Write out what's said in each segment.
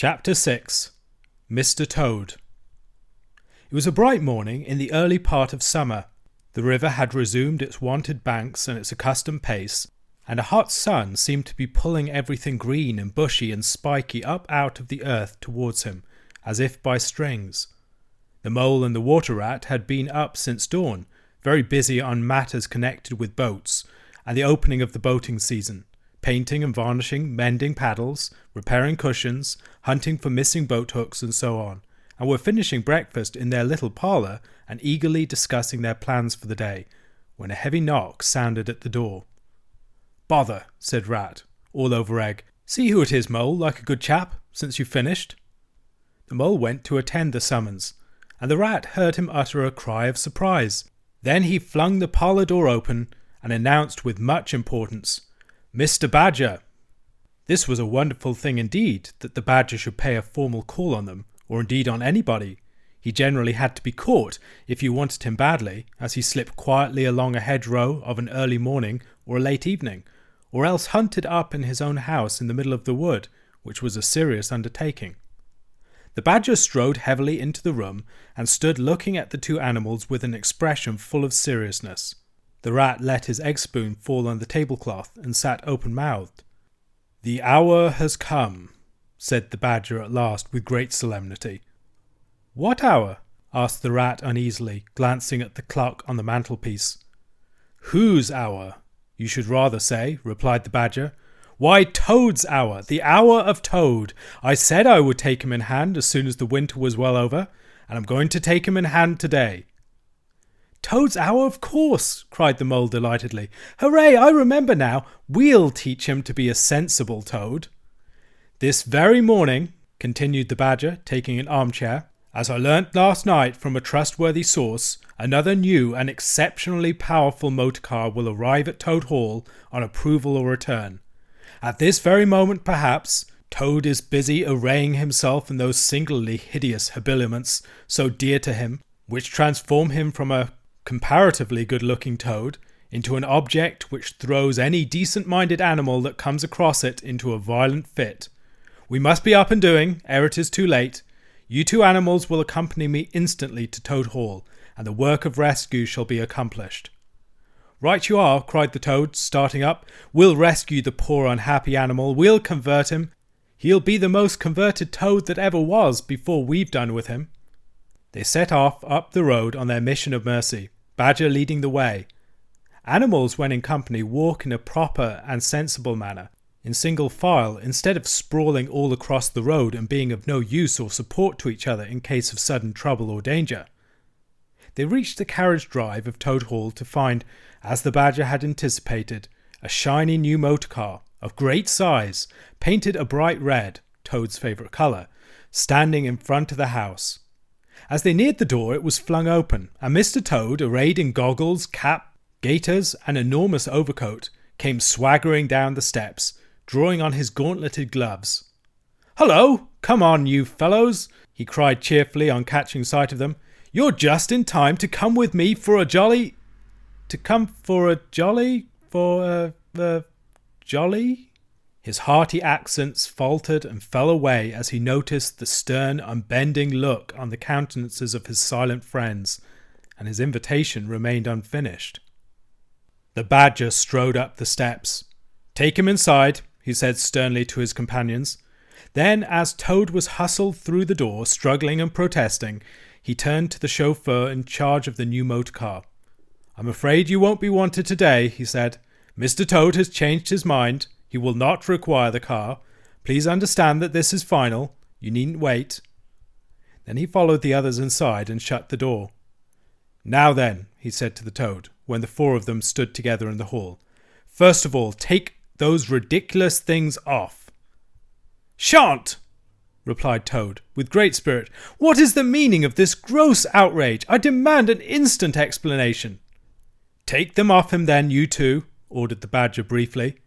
Chapter 6. Mr. Toad. It was a bright morning in the early part of summer. The river had resumed its wonted banks and its accustomed pace, and a hot sun seemed to be pulling everything green and bushy and spiky up out of the earth towards him, as if by strings. The mole and the water rat had been up since dawn, very busy on matters connected with boats and the opening of the boating season, painting and varnishing, mending paddles, repairing cushions, hunting for missing boat hooks, and so on, and were finishing breakfast in their little parlour and eagerly discussing their plans for the day, when a heavy knock sounded at the door. "Bother," said Rat, all over egg. "See who it is, Mole, like a good chap, since you've finished." The Mole went to attend the summons, and the Rat heard him utter a cry of surprise. Then he flung the parlour door open and announced with much importance, "Mr. Badger." This was a wonderful thing indeed, that the Badger should pay a formal call on them, or indeed on anybody. He generally had to be caught if you wanted him badly, as he slipped quietly along a hedgerow of an early morning or a late evening, or else hunted up in his own house in the middle of the wood, which was a serious undertaking. The Badger strode heavily into the room and stood looking at the two animals with an expression full of seriousness. The Rat let his egg spoon fall on the tablecloth and sat open-mouthed. "The hour has come," said the Badger at last with great solemnity. "What hour?" asked the Rat uneasily, glancing at the clock on the mantelpiece. "Whose hour, you should rather say," replied the Badger. "Why, Toad's hour, the hour of Toad. I said I would take him in hand as soon as the winter was well over, and I'm going to take him in hand today." "Toad's hour, of course," cried the Mole delightedly. "Hooray, I remember now. We'll teach him to be a sensible Toad." "This very morning," continued the Badger, taking an armchair, "as I learnt last night from a trustworthy source, another new and exceptionally powerful motor car will arrive at Toad Hall on approval or return. At this very moment, perhaps, Toad is busy arraying himself in those singularly hideous habiliments so dear to him, which transform him from a comparatively good-looking Toad into an object which throws any decent-minded animal that comes across it into a violent fit. We must be up and doing, ere it is too late. You two animals will accompany me instantly to Toad Hall, and the work of rescue shall be accomplished." "Right you are," cried the Toad, starting up. "We'll rescue the poor unhappy animal. We'll convert him. He'll be the most converted Toad that ever was before we've done with him." They set off up the road on their mission of mercy, Badger leading the way. Animals, when in company, walk in a proper and sensible manner, in single file, instead of sprawling all across the road and being of no use or support to each other in case of sudden trouble or danger. They reached the carriage drive of Toad Hall to find, as the Badger had anticipated, a shiny new motor car, of great size, painted a bright red, Toad's favourite colour, standing in front of the house. As they neared the door, it was flung open, and Mr. Toad, arrayed in goggles, cap, gaiters, and enormous overcoat, came swaggering down the steps, drawing on his gauntleted gloves. "Hullo! Come on, you fellows!" he cried cheerfully on catching sight of them. "You're just in time to come with me for a jolly—" jolly? His hearty accents faltered and fell away as he noticed the stern, unbending look on the countenances of his silent friends, and his invitation remained unfinished. The Badger strode up the steps. "Take him inside," he said sternly to his companions. Then, as Toad was hustled through the door, struggling and protesting, he turned to the chauffeur in charge of the new motor car. "I'm afraid you won't be wanted today," he said. "Mr. Toad has changed his mind. He will not require the car. Please understand that this is final. You needn't wait." Then he followed the others inside and shut the door. "Now then," he said to the Toad, when the four of them stood together in the hall. "First of all, take those ridiculous things off." "Shan't!" replied Toad, with great spirit. "What is the meaning of this gross outrage? I demand an instant explanation." "Take them off him then, you two," ordered the Badger briefly.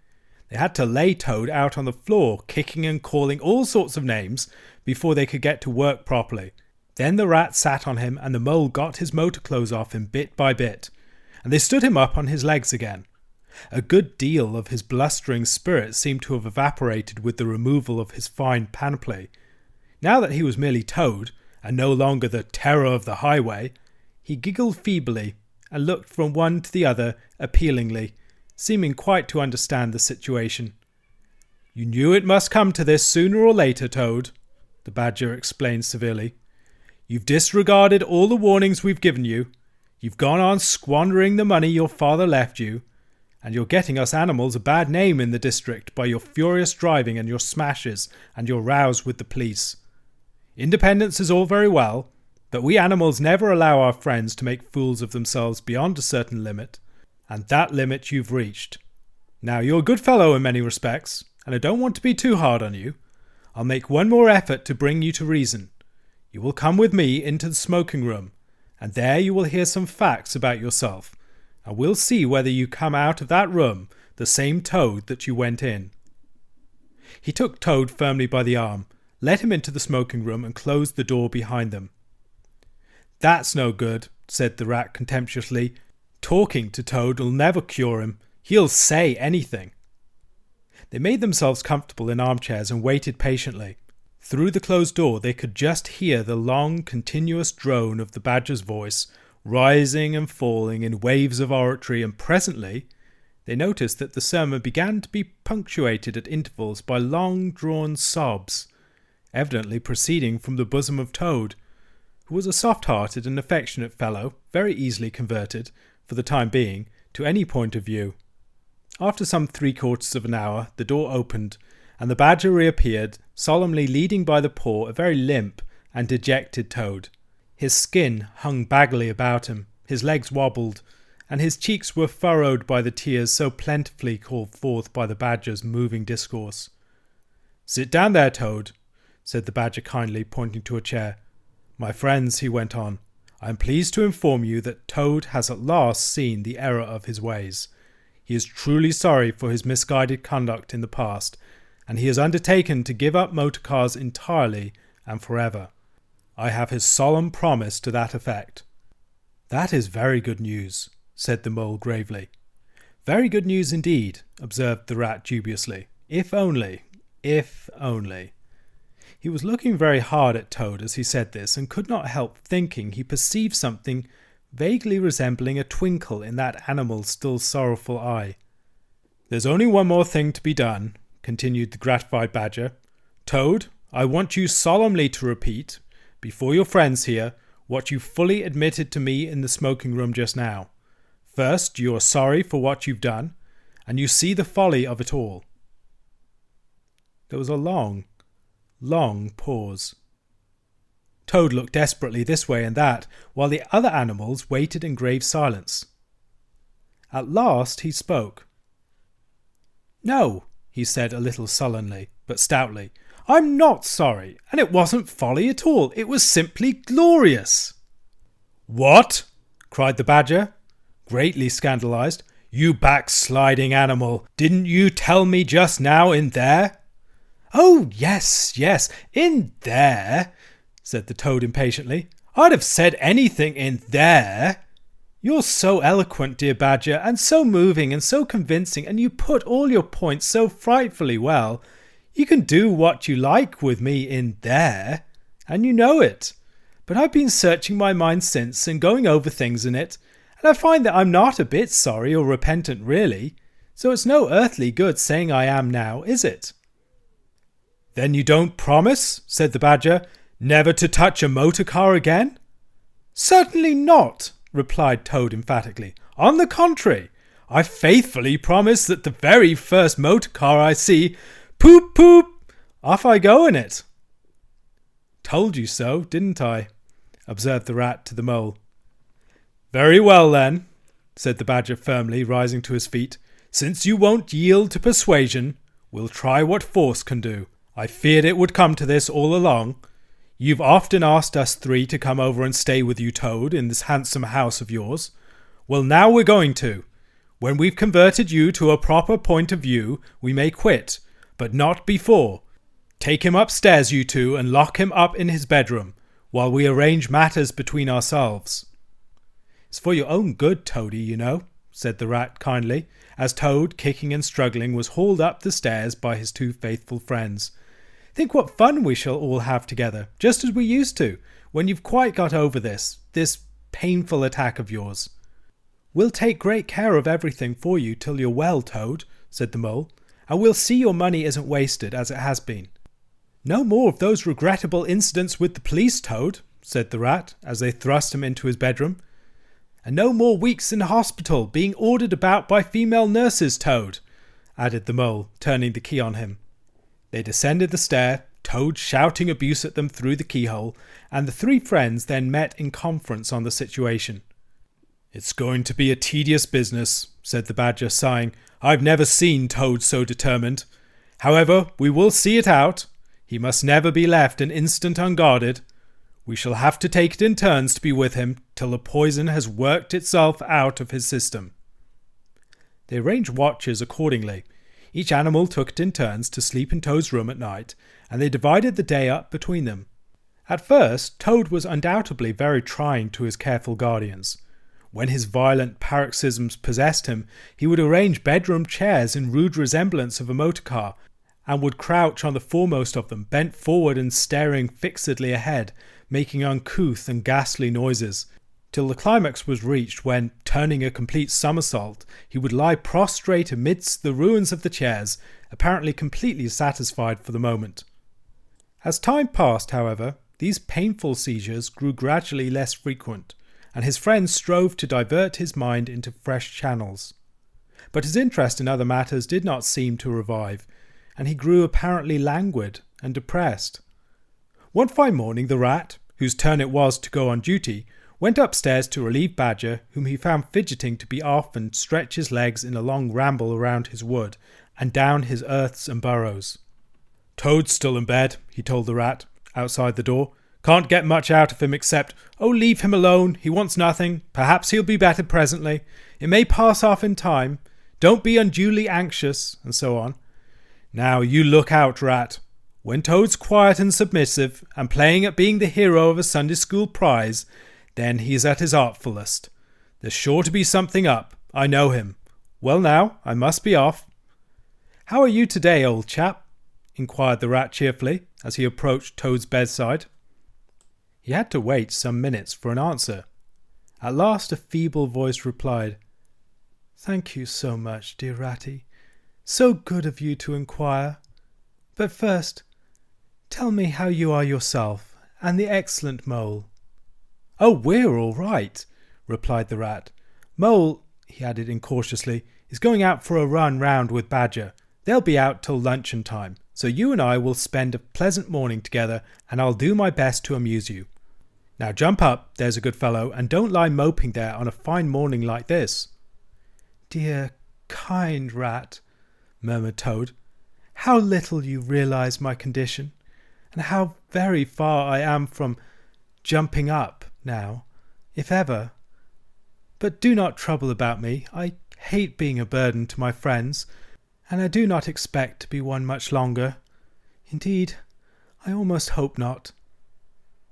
They had to lay Toad out on the floor, kicking and calling all sorts of names, before they could get to work properly. Then the Rat sat on him, and the Mole got his motor clothes off him bit by bit, and they stood him up on his legs again. A good deal of his blustering spirit seemed to have evaporated with the removal of his fine panoply, Now that he was merely Toad, and no longer the terror of the highway, he giggled feebly and looked from one to the other appealingly, seeming quite to understand the situation. "You knew it must come to this sooner or later, Toad," the Badger explained severely. "You've disregarded all the warnings we've given you. You've gone on squandering the money your father left you, and you're getting us animals a bad name in the district by your furious driving and your smashes and your rows with the police. Independence is all very well, but we animals never allow our friends to make fools of themselves beyond a certain limit, and that limit you've reached. Now, you're a good fellow in many respects, and I don't want to be too hard on you. I'll make one more effort to bring you to reason. You will come with me into the smoking room, and there you will hear some facts about yourself, and we'll see whether you come out of that room the same Toad that you went in." He took Toad firmly by the arm, led him into the smoking room, and closed the door behind them. "That's no good," said the Rat contemptuously. "Talking to Toad will never cure him. He'll say anything." They made themselves comfortable in armchairs and waited patiently. Through the closed door they could just hear the long, continuous drone of the Badger's voice, rising and falling in waves of oratory, and presently they noticed that the sermon began to be punctuated at intervals by long-drawn sobs, evidently proceeding from the bosom of Toad, who was a soft-hearted and affectionate fellow, very easily converted, for the time being, to any point of view. After some 3/4 of an hour, the door opened, and the Badger reappeared, solemnly leading by the paw a very limp and dejected Toad. His skin hung baggily about him, his legs wobbled, and his cheeks were furrowed by the tears so plentifully called forth by the Badger's moving discourse. "Sit down there, Toad," said the Badger kindly, pointing to a chair. "My friends," he went on, "I am pleased to inform you that Toad has at last seen the error of his ways. He is truly sorry for his misguided conduct in the past, and he has undertaken to give up motor cars entirely and forever. I have his solemn promise to that effect." "That is very good news," said the Mole gravely. "Very good news indeed," observed the Rat dubiously. If only. He was looking very hard at Toad as he said this, and could not help thinking he perceived something vaguely resembling a twinkle in that animal's still sorrowful eye. "There's only one more thing to be done," continued the gratified Badger. "Toad, I want you solemnly to repeat, before your friends here, what you fully admitted to me in the smoking room just now. First, you are sorry for what you've done, and you see the folly of it all." There was a long pause. Toad looked desperately this way and that, while the other animals waited in grave silence. At last he spoke. "No," he said a little sullenly, but stoutly, "I'm not sorry, and it wasn't folly at all. It was simply glorious." "What?" cried the Badger, greatly scandalized. "You backsliding animal! Didn't you tell me just now in there?" "Oh, yes, in there," said the Toad impatiently. "I'd have said anything in there. You're so eloquent, dear Badger, and so moving and so convincing, and you put all your points so frightfully well. You can do what you like with me in there, and you know it. But I've been searching my mind since and going over things in it, and I find that I'm not a bit sorry or repentant really, so it's no earthly good saying I am now, is it?" "Then you don't promise," said the Badger, "never to touch a motor car again?" "Certainly not," replied Toad emphatically. "On the contrary, I faithfully promise that the very first motor car I see, poop poop, off I go in it." "Told you so, didn't I?" observed the Rat to the Mole. "Very well then," said the Badger firmly, rising to his feet. "Since you won't yield to persuasion, we'll try what force can do. I feared it would come to this all along. You've often asked us three to come over and stay with you, Toad, in this handsome house of yours. Well, now we're going to. When we've converted you to a proper point of view, we may quit, but not before. Take him upstairs, you two, and lock him up in his bedroom, while we arrange matters between ourselves." "It's for your own good, Toady, you know," said the Rat kindly, as Toad, kicking and struggling, was hauled up the stairs by his two faithful friends. Think what fun we shall all have together, just as we used to, when you've quite got over this painful attack of yours." "We'll take great care of everything for you till you're well, Toad," said the Mole, "and we'll see your money isn't wasted as it has been." "No more of those regrettable incidents with the police, Toad," said the Rat, as they thrust him into his bedroom. "And no more weeks in hospital, being ordered about by female nurses, Toad," added the Mole, turning the key on him. They descended the stair, Toad shouting abuse at them through the keyhole, and the three friends then met in conference on the situation. "It's going to be a tedious business," said the Badger, sighing. "I've never seen Toad so determined. However, we will see it out. He must never be left an instant unguarded. We shall have to take it in turns to be with him till the poison has worked itself out of his system." They arranged watches accordingly. Each animal took it in turns to sleep in Toad's room at night, and they divided the day up between them. At first, Toad was undoubtedly very trying to his careful guardians. When his violent paroxysms possessed him, he would arrange bedroom chairs in rude resemblance of a motor car, and would crouch on the foremost of them, bent forward and staring fixedly ahead, making uncouth and ghastly noises, till the climax was reached when, turning a complete somersault, he would lie prostrate amidst the ruins of the chairs, apparently completely satisfied for the moment. As time passed, however, these painful seizures grew gradually less frequent, and his friends strove to divert his mind into fresh channels. But his interest in other matters did not seem to revive, and he grew apparently languid and depressed. One fine morning the Rat, whose turn it was to go on duty, went upstairs to relieve Badger, whom he found fidgeting to be off and stretch his legs in a long ramble around his wood, and down his earths and burrows. "Toad's still in bed," he told the Rat, outside the door. "Can't get much out of him except, 'Oh, leave him alone, he wants nothing, perhaps he'll be better presently, it may pass off in time, don't be unduly anxious,' and so on. Now you look out, Rat. When Toad's quiet and submissive, and playing at being the hero of a Sunday school prize, then he's at his artfullest. There's sure to be something up, I know him. Well now, I must be off." "How are you today, old chap?" inquired the Rat cheerfully, as he approached Toad's bedside. He had to wait some minutes for an answer. At last a feeble voice replied, "Thank you so much, dear Ratty. So good of you to inquire. But first, tell me how you are yourself, and the excellent Mole." "Oh, we're all right," replied the Rat. "Mole," he added incautiously, "is going out for a run round with Badger. They'll be out till luncheon time, so you and I will spend a pleasant morning together, and I'll do my best to amuse you. Now jump up, there's a good fellow, and don't lie moping there on a fine morning like this." "Dear, kind Rat," murmured Toad, "how little you realise my condition, and how very far I am from jumping up now, if ever. But do not trouble about me. I hate being a burden to my friends, and I do not expect to be one much longer. Indeed, I almost hope not."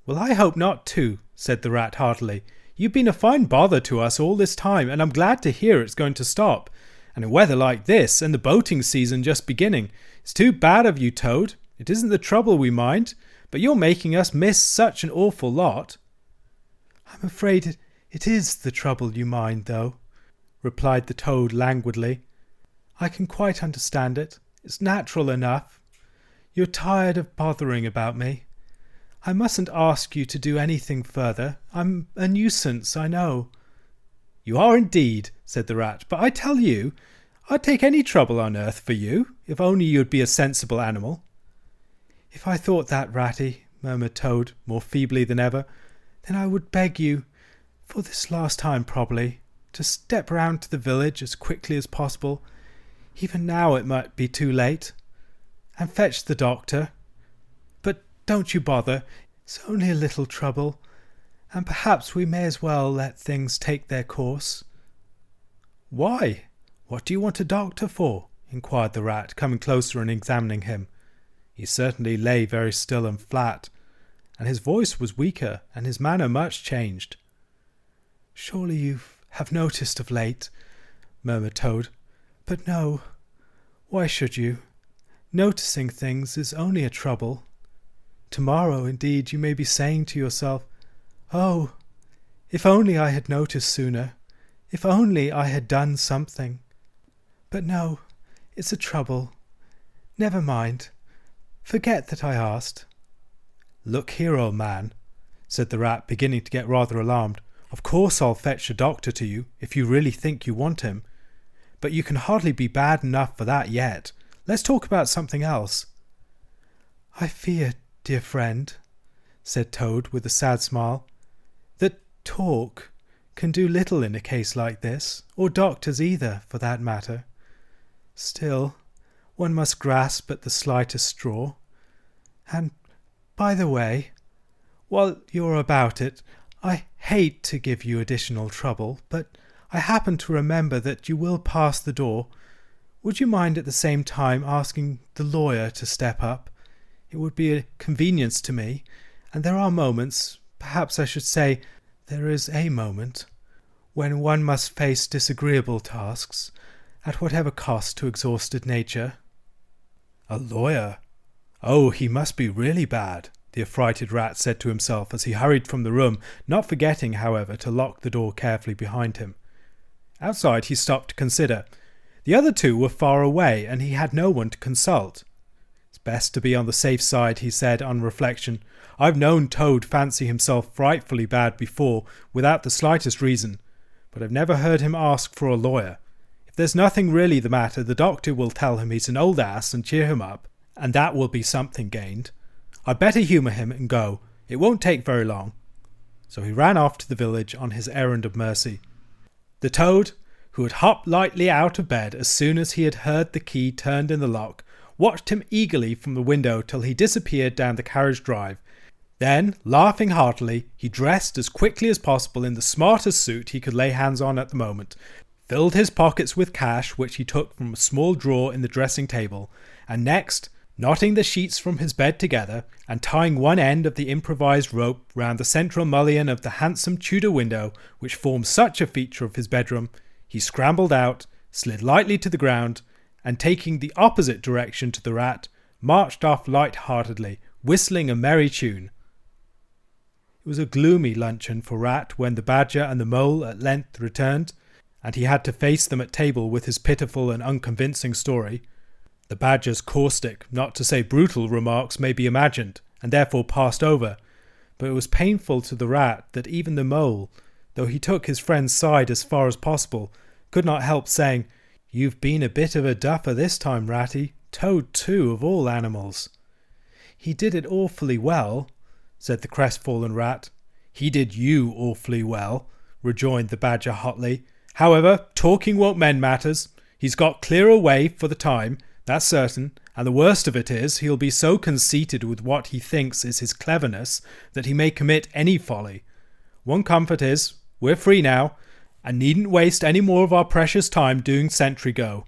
"Well, I hope not too," said the Rat heartily. "You've been a fine bother to us all this time, and I'm glad to hear it's going to stop. And in weather like this, and the boating season just beginning, it's too bad of you, Toad. It isn't the trouble we mind, but you're making us miss such an awful lot." "I'm afraid it is the trouble you mind, though," replied the Toad languidly. "I can quite understand it. It's natural enough. You're tired of bothering about me. I mustn't ask you to do anything further. I'm a nuisance, I know." "You are indeed," said the Rat, "but I tell you, I'd take any trouble on earth for you, if only you'd be a sensible animal." "If I thought that, Ratty," murmured Toad, more feebly than ever, "then I would beg you, for this last time probably, to step round to the village as quickly as possible, even now it might be too late, and fetch the doctor. But don't you bother, it's only a little trouble, and perhaps we may as well let things take their course." "Why? What do you want a doctor for?" inquired the Rat, coming closer and examining him. He certainly lay very still and flat, and his voice was weaker, and his manner much changed. "Surely you have noticed of late," murmured Toad. "But no, why should you? Noticing things is only a trouble. Tomorrow, indeed, you may be saying to yourself, 'Oh, if only I had noticed sooner. If only I had done something.' But no, it's a trouble. Never mind. Forget that I asked." "Look here, old man," said the rat, beginning to get rather alarmed. "Of course I'll fetch a doctor to you, if you really think you want him. But you can hardly be bad enough for that yet. Let's talk about something else." "I fear, dear friend," said Toad with a sad smile, "that talk can do little in a case like this, or doctors either, for that matter. Still, one must grasp at the slightest straw. And, by the way, while you're about it, I hate to give you additional trouble, but I happen to remember that you will pass the door. Would you mind at the same time asking the lawyer to step up? It would be a convenience to me, and there are moments, perhaps I should say there is a moment, when one must face disagreeable tasks, at whatever cost to exhausted nature." "A lawyer? Oh, he must be really bad," the affrighted rat said to himself as he hurried from the room, not forgetting, however, to lock the door carefully behind him. Outside he stopped to consider. The other two were far away, and he had no one to consult. "It's best to be on the safe side," he said on reflection. "I've known Toad fancy himself frightfully bad before, without the slightest reason, but I've never heard him ask for a lawyer. If there's nothing really the matter, the doctor will tell him he's an old ass and cheer him up, and that will be something gained. I'd better humour him and go. It won't take very long." So he ran off to the village on his errand of mercy. The Toad, who had hopped lightly out of bed as soon as he had heard the key turned in the lock, watched him eagerly from the window till he disappeared down the carriage drive. Then, laughing heartily, he dressed as quickly as possible in the smartest suit he could lay hands on at the moment, filled his pockets with cash which he took from a small drawer in the dressing table, and next, knotting the sheets from his bed together and tying one end of the improvised rope round the central mullion of the handsome Tudor window which formed such a feature of his bedroom, he scrambled out, slid lightly to the ground, and taking the opposite direction to the rat, marched off light-heartedly, whistling a merry tune. It was a gloomy luncheon for Rat when the Badger and the Mole at length returned, and he had to face them at table with his pitiful and unconvincing story. The Badger's caustic, not to say brutal, remarks may be imagined, and therefore passed over, but it was painful to the Rat that even the Mole, though he took his friend's side as far as possible, could not help saying, "You've been a bit of a duffer this time, Ratty. Toad too, of all animals." "He did it awfully well," said the crestfallen Rat. "He did you awfully well," rejoined the Badger hotly. "However, talking won't mend matters. He's got clear away for the time, that's certain, and the worst of it is he'll be so conceited with what he thinks is his cleverness that he may commit any folly. One comfort is, we're free now, and needn't waste any more of our precious time doing sentry go.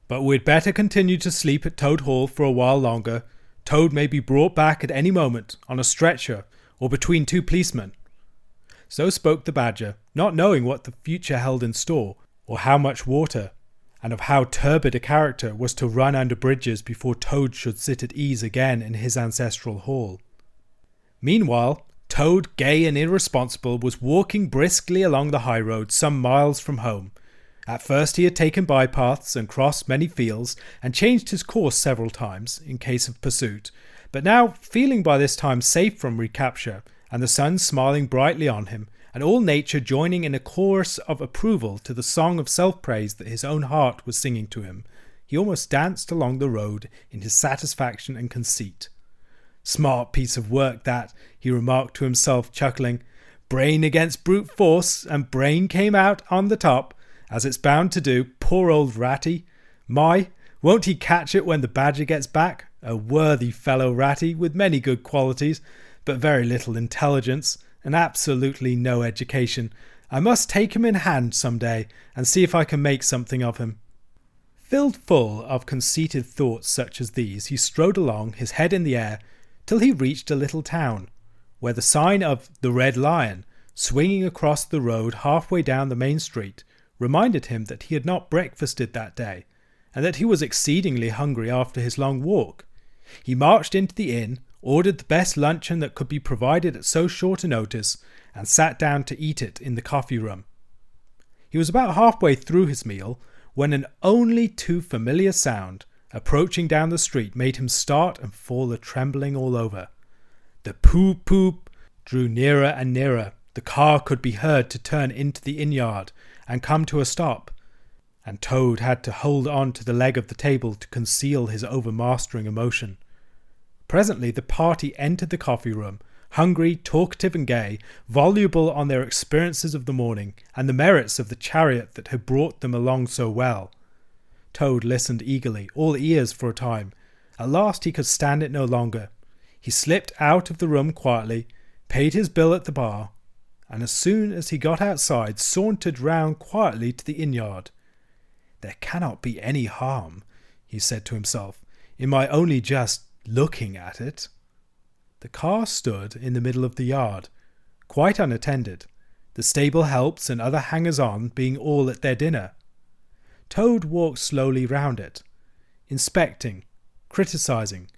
But we'd better continue to sleep at Toad Hall for a while longer. Toad may be brought back at any moment, on a stretcher, or between two policemen." So spoke the Badger, not knowing what the future held in store, or how much water, and of how turbid a character was to run under bridges before Toad should sit at ease again in his ancestral hall. Meanwhile, Toad, gay and irresponsible, was walking briskly along the high road some miles from home. At first he had taken bypaths and crossed many fields, and changed his course several times, in case of pursuit, but now, feeling by this time safe from recapture, and the sun smiling brightly on him, and all nature joining in a chorus of approval to the song of self-praise that his own heart was singing to him, he almost danced along the road in his satisfaction and conceit. "Smart piece of work that," he remarked to himself, chuckling. "Brain against brute force, and brain came out on the top, as it's bound to do, poor old Ratty. My, won't he catch it when the Badger gets back? A worthy fellow, Ratty, with many good qualities, but very little intelligence, and absolutely no education. I must take him in hand some day, and see if I can make something of him." Filled full of conceited thoughts such as these, he strode along, his head in the air, till he reached a little town, where the sign of the Red Lion, swinging across the road halfway down the main street, reminded him that he had not breakfasted that day, and that he was exceedingly hungry after his long walk. He marched into the inn, ordered the best luncheon that could be provided at so short a notice, and sat down to eat it in the coffee room. He was about halfway through his meal when an only too familiar sound approaching down the street made him start and fall a-trembling all over. The poop-poop drew nearer and nearer. The car could be heard to turn into the inn-yard and come to a stop, and Toad had to hold on to the leg of the table to conceal his overmastering emotion. Presently the party entered the coffee room, hungry, talkative and gay, voluble on their experiences of the morning and the merits of the chariot that had brought them along so well. Toad listened eagerly, all ears for a time. At last he could stand it no longer. He slipped out of the room quietly, paid his bill at the bar, and as soon as he got outside sauntered round quietly to the inn-yard. "There cannot be any harm," he said to himself, "in my only just looking at it." The car stood in the middle of the yard, quite unattended, the stable helps and other hangers-on being all at their dinner. Toad walked slowly round it, inspecting, criticising,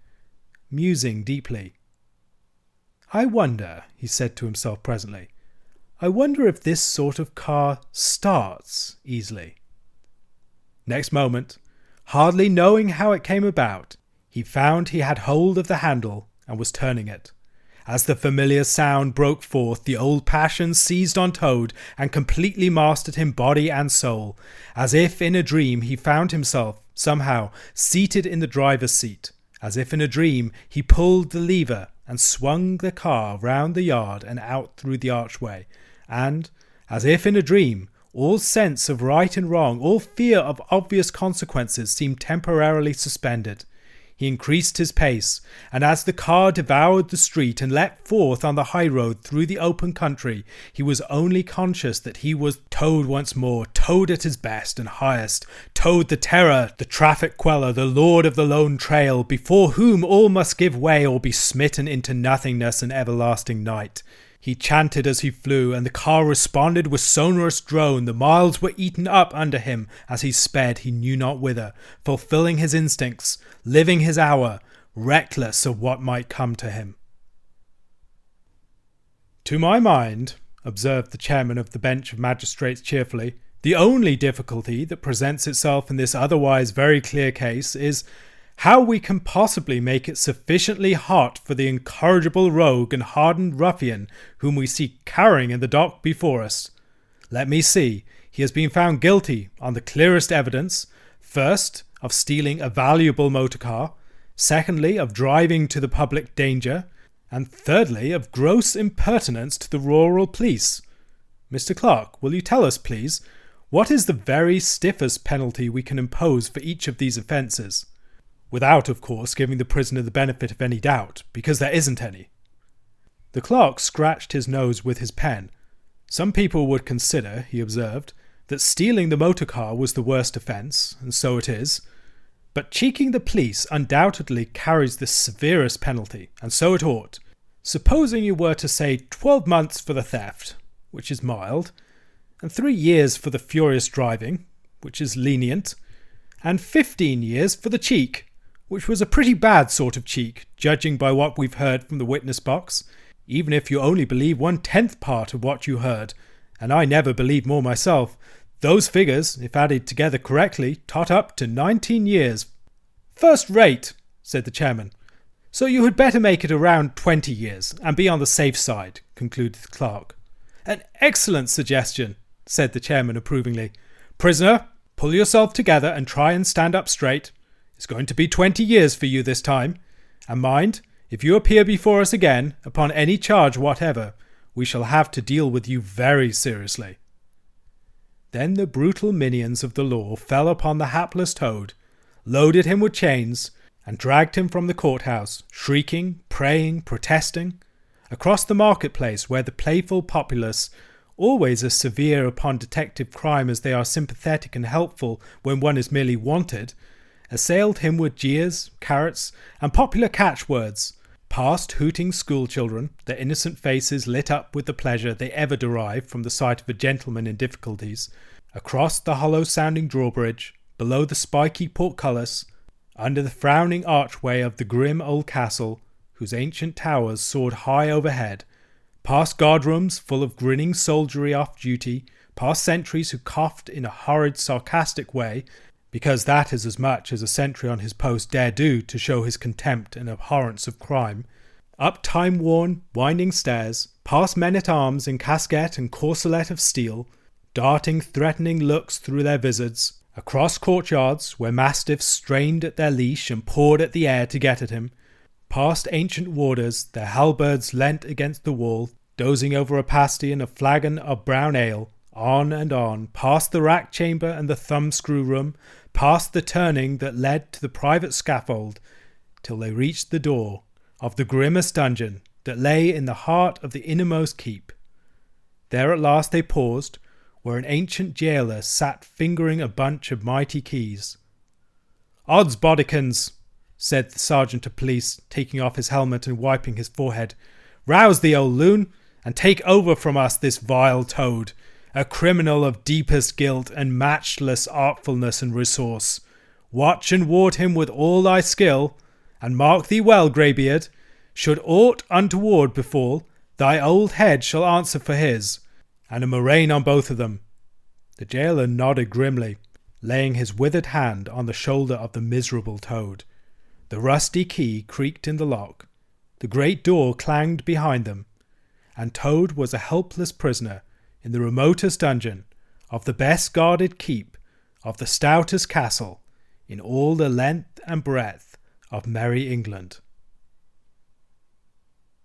musing deeply. "I wonder," he said to himself presently, "I wonder if this sort of car starts easily." Next moment, hardly knowing how it came about, he found he had hold of the handle and was turning it. As the familiar sound broke forth, the old passion seized on Toad and completely mastered him body and soul. As if in a dream he found himself, somehow, seated in the driver's seat. As if in a dream he pulled the lever and swung the car round the yard and out through the archway. And, as if in a dream, all sense of right and wrong, all fear of obvious consequences seemed temporarily suspended. He increased his pace, and as the car devoured the street and leapt forth on the high road through the open country, he was only conscious that he was Toad once more, Toad at his best and highest, Toad the terror, the traffic queller, the lord of the lone trail, before whom all must give way or be smitten into nothingness and everlasting night. He chanted as he flew, and the car responded with sonorous drone. The miles were eaten up under him as he sped he knew not whither, fulfilling his instincts, living his hour, reckless of what might come to him. "To my mind," observed the chairman of the bench of magistrates cheerfully, "the only difficulty that presents itself in this otherwise very clear case is how we can possibly make it sufficiently hot for the incorrigible rogue and hardened ruffian whom we see cowering in the dock before us. Let me see, he has been found guilty on the clearest evidence, first, of stealing a valuable motor car, secondly, of driving to the public danger, and thirdly, of gross impertinence to the rural police. Mr. Clerk, will you tell us, please, what is the very stiffest penalty we can impose for each of these offences? Without, of course, giving the prisoner the benefit of any doubt, because there isn't any." The clerk scratched his nose with his pen. "Some people would consider," he observed, "that stealing the motor car was the worst offence, and so it is. But cheeking the police undoubtedly carries the severest penalty, and so it ought. Supposing you were to say 12 months for the theft, which is mild, and 3 years for the furious driving, which is lenient, and 15 years for the cheek, which was a pretty bad sort of cheek, judging by what we've heard from the witness box, even if you only believe 1/10 part of what you heard, and I never believe more myself, those figures, if added together correctly, tot up to 19 years. "First rate," said the chairman. "So you had better make it around 20 years, and be on the safe side," concluded the clerk. "An excellent suggestion," said the chairman approvingly. "Prisoner, pull yourself together and try and stand up straight. It's going to be 20 years for you this time. And mind, if you appear before us again, upon any charge whatever, we shall have to deal with you very seriously." Then the brutal minions of the law fell upon the hapless Toad, loaded him with chains, and dragged him from the courthouse, shrieking, praying, protesting, across the marketplace where the playful populace, always as severe upon detective crime as they are sympathetic and helpful when one is merely wanted, assailed him with jeers, carrots, and popular catchwords, past hooting schoolchildren, their innocent faces lit up with the pleasure they ever derive from the sight of a gentleman in difficulties, across the hollow-sounding drawbridge, below the spiky portcullis, under the frowning archway of the grim old castle, whose ancient towers soared high overhead, past guardrooms full of grinning soldiery off duty, past sentries who coughed in a horrid sarcastic way, because that is as much as a sentry on his post dare do to show his contempt and abhorrence of crime, up time-worn, winding stairs, past men-at-arms in casquette and corselet of steel, darting threatening looks through their vizards, across courtyards where mastiffs strained at their leash and pawed at the air to get at him, past ancient warders, their halberds leant against the wall, dozing over a pasty and a flagon of brown ale, on, past the rack chamber and the thumbscrew room, past the turning that led to the private scaffold, till they reached the door of the grimmest dungeon that lay in the heart of the innermost keep. There at last they paused, where an ancient jailer sat fingering a bunch of mighty keys. "Odds bodikins," said the sergeant of police, taking off his helmet and wiping his forehead. "Rouse the old loon, and take over from us this vile toad, a criminal of deepest guilt and matchless artfulness and resource. Watch and ward him with all thy skill, and mark thee well, greybeard, should aught untoward befall, thy old head shall answer for his, and a murrain on both of them." The jailer nodded grimly, laying his withered hand on the shoulder of the miserable toad. The rusty key creaked in the lock, the great door clanged behind them, and Toad was a helpless prisoner in the remotest dungeon of the best guarded keep of the stoutest castle in all the length and breadth of merry England.